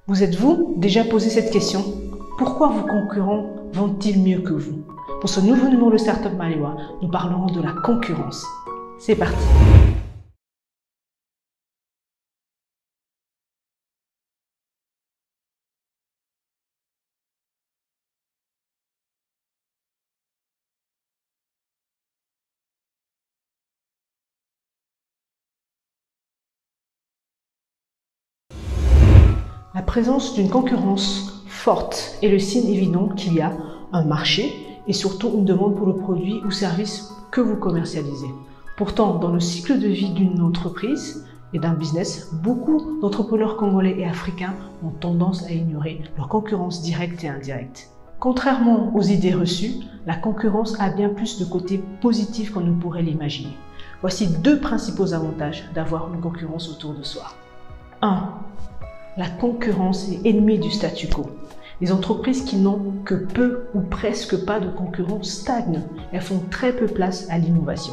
Vous êtes-vous déjà posé cette question? Pourquoi vos concurrents vendent-ils mieux que vous? Pour ce nouveau numéro de Startup Maliwa, nous parlerons de la concurrence. C'est parti! La présence d'une concurrence forte est le signe évident qu'il y a un marché et surtout une demande pour le produit ou service que vous commercialisez. Pourtant, dans le cycle de vie d'une entreprise et d'un business, beaucoup d'entrepreneurs congolais et africains ont tendance à ignorer leur concurrence directe et indirecte. Contrairement aux idées reçues, la concurrence a bien plus de côtés positifs qu'on ne pourrait l'imaginer. Voici deux principaux avantages d'avoir une concurrence autour de soi. 1. La concurrence est ennemie du statu quo. Les entreprises qui n'ont que peu ou presque pas de concurrents stagnent. Elles font très peu place à l'innovation.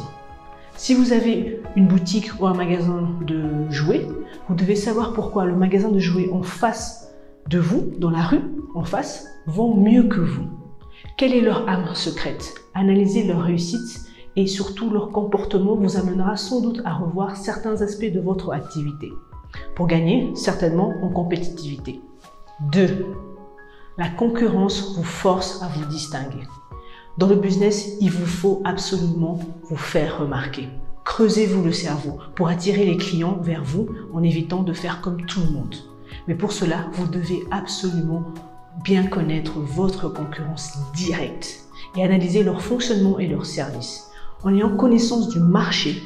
Si vous avez une boutique ou un magasin de jouets, vous devez savoir pourquoi le magasin de jouets en face de vous, dans la rue, en face, vend mieux que vous. Quelle est leur arme secrète? Analyser leur réussite et surtout leur comportement vous amènera sans doute à revoir certains aspects de votre activité, pour gagner certainement en compétitivité. 2. La concurrence vous force à vous distinguer. Dans le business, il vous faut absolument vous faire remarquer. Creusez-vous le cerveau pour attirer les clients vers vous en évitant de faire comme tout le monde. Mais pour cela, vous devez absolument bien connaître votre concurrence directe et analyser leur fonctionnement et leurs services. En ayant connaissance du marché,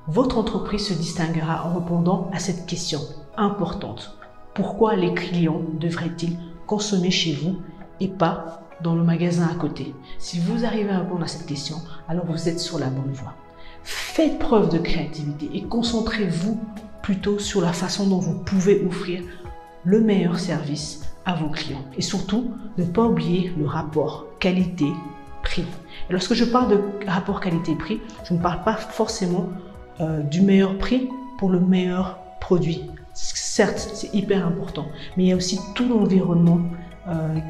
votre entreprise se distinguera en répondant à cette question importante. Pourquoi les clients devraient-ils consommer chez vous et pas dans le magasin à côté? Si vous arrivez à répondre à cette question, alors vous êtes sur la bonne voie. Faites preuve de créativité et concentrez-vous plutôt sur la façon dont vous pouvez offrir le meilleur service à vos clients. Et surtout, ne pas oublier le rapport qualité-prix. Et lorsque je parle de rapport qualité-prix, je ne parle pas forcément du meilleur prix pour le meilleur produit. Certes, c'est hyper important, mais il y a aussi tout l'environnement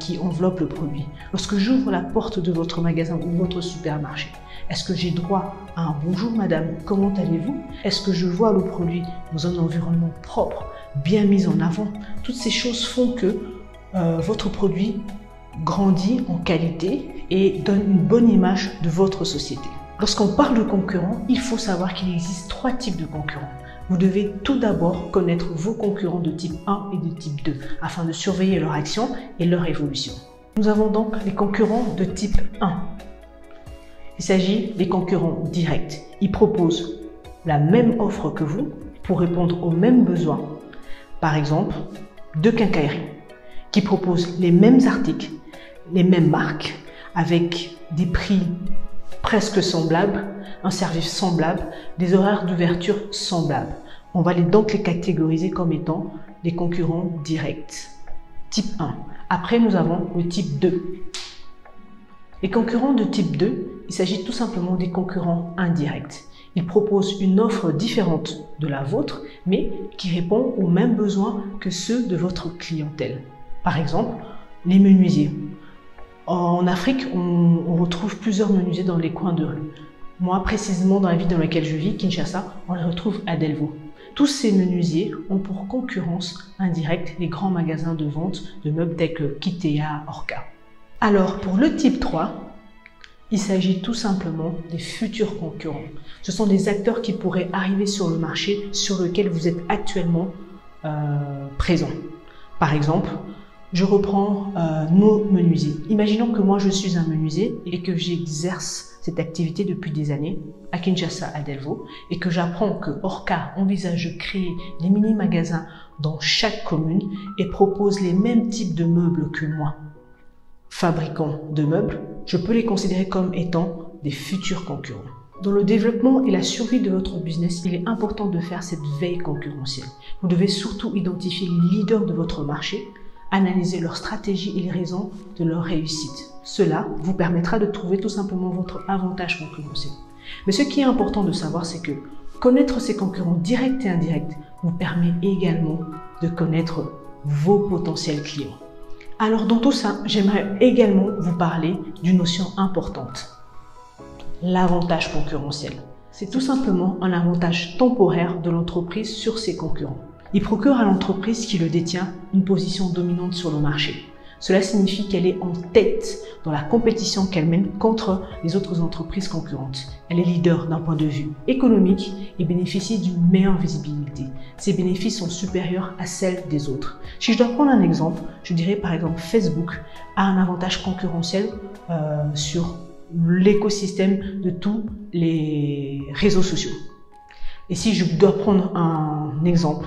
qui enveloppe le produit. Lorsque j'ouvre la porte de votre magasin ou votre supermarché, est-ce que j'ai droit à un bonjour madame, comment allez-vous? Est-ce que je vois le produit dans un environnement propre, bien mis en avant? Toutes ces choses font que votre produit grandit en qualité et donne une bonne image de votre société. Lorsqu'on parle de concurrents, il faut savoir qu'il existe 3 types de concurrents. Vous devez tout d'abord connaître vos concurrents de type 1 et de type 2 afin de surveiller leur action et leur évolution. Nous avons donc les concurrents de type 1. Il s'agit des concurrents directs. Ils proposent la même offre que vous pour répondre aux mêmes besoins. Par exemple, 2 quincailleries qui proposent les mêmes articles, les mêmes marques avec des prix presque semblables, un service semblable, des horaires d'ouverture semblables. On va donc les catégoriser comme étant des concurrents directs. Type 1. Après, nous avons le type 2. Les concurrents de type 2, il s'agit tout simplement des concurrents indirects. Ils proposent une offre différente de la vôtre, mais qui répond aux mêmes besoins que ceux de votre clientèle. Par exemple, les menuisiers. En Afrique, on retrouve plusieurs menuisiers dans les coins de rue. Moi, précisément dans la ville dans laquelle je vis, Kinshasa, on les retrouve à Delvaux. Tous ces menuisiers ont pour concurrence indirecte les grands magasins de vente de meubles tels que Kitea, Orca. Alors, pour le type 3, il s'agit tout simplement des futurs concurrents. Ce sont des acteurs qui pourraient arriver sur le marché sur lequel vous êtes actuellement présent. Par exemple, je reprends nos menuisiers. Imaginons que moi je suis un menuisier et que j'exerce cette activité depuis des années à Kinshasa, à Delvaux, et que j'apprends que Orca envisage de créer des mini-magasins dans chaque commune et propose les mêmes types de meubles que moi. Fabricants de meubles, je peux les considérer comme étant des futurs concurrents. Dans le développement et la survie de votre business, il est important de faire cette veille concurrentielle. Vous devez surtout identifier les leaders de votre marché, analyser leur stratégie et les raisons de leur réussite. Cela vous permettra de trouver tout simplement votre avantage concurrentiel. Mais ce qui est important de savoir, c'est que connaître ses concurrents directs et indirects vous permet également de connaître vos potentiels clients. Alors dans tout ça, j'aimerais également vous parler d'une notion importante. L'avantage concurrentiel. C'est tout simplement un avantage temporaire de l'entreprise sur ses concurrents. Il procure à l'entreprise qui le détient une position dominante sur le marché. Cela signifie qu'elle est en tête dans la compétition qu'elle mène contre les autres entreprises concurrentes. Elle est leader d'un point de vue économique et bénéficie d'une meilleure visibilité. Ses bénéfices sont supérieurs à celles des autres. Si je dois prendre un exemple, je dirais par exemple Facebook a un avantage concurrentiel sur l'écosystème de tous les réseaux sociaux. Et si je dois prendre un exemple,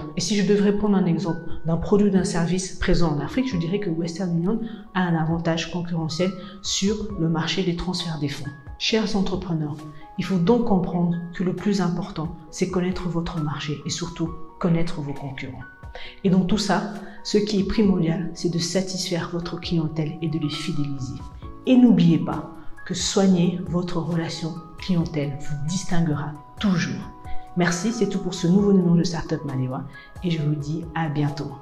d'un produit ou d'un service présent en Afrique, je dirais que Western Union a un avantage concurrentiel sur le marché des transferts des fonds. Chers entrepreneurs, il faut donc comprendre que le plus important, c'est connaître votre marché et surtout connaître vos concurrents. Et dans tout ça, ce qui est primordial, c'est de satisfaire votre clientèle et de les fidéliser. Et n'oubliez pas que soigner votre relation clientèle vous distinguera toujours. Merci, c'est tout pour ce nouveau numéro de Startup Maléwa et je vous dis à bientôt.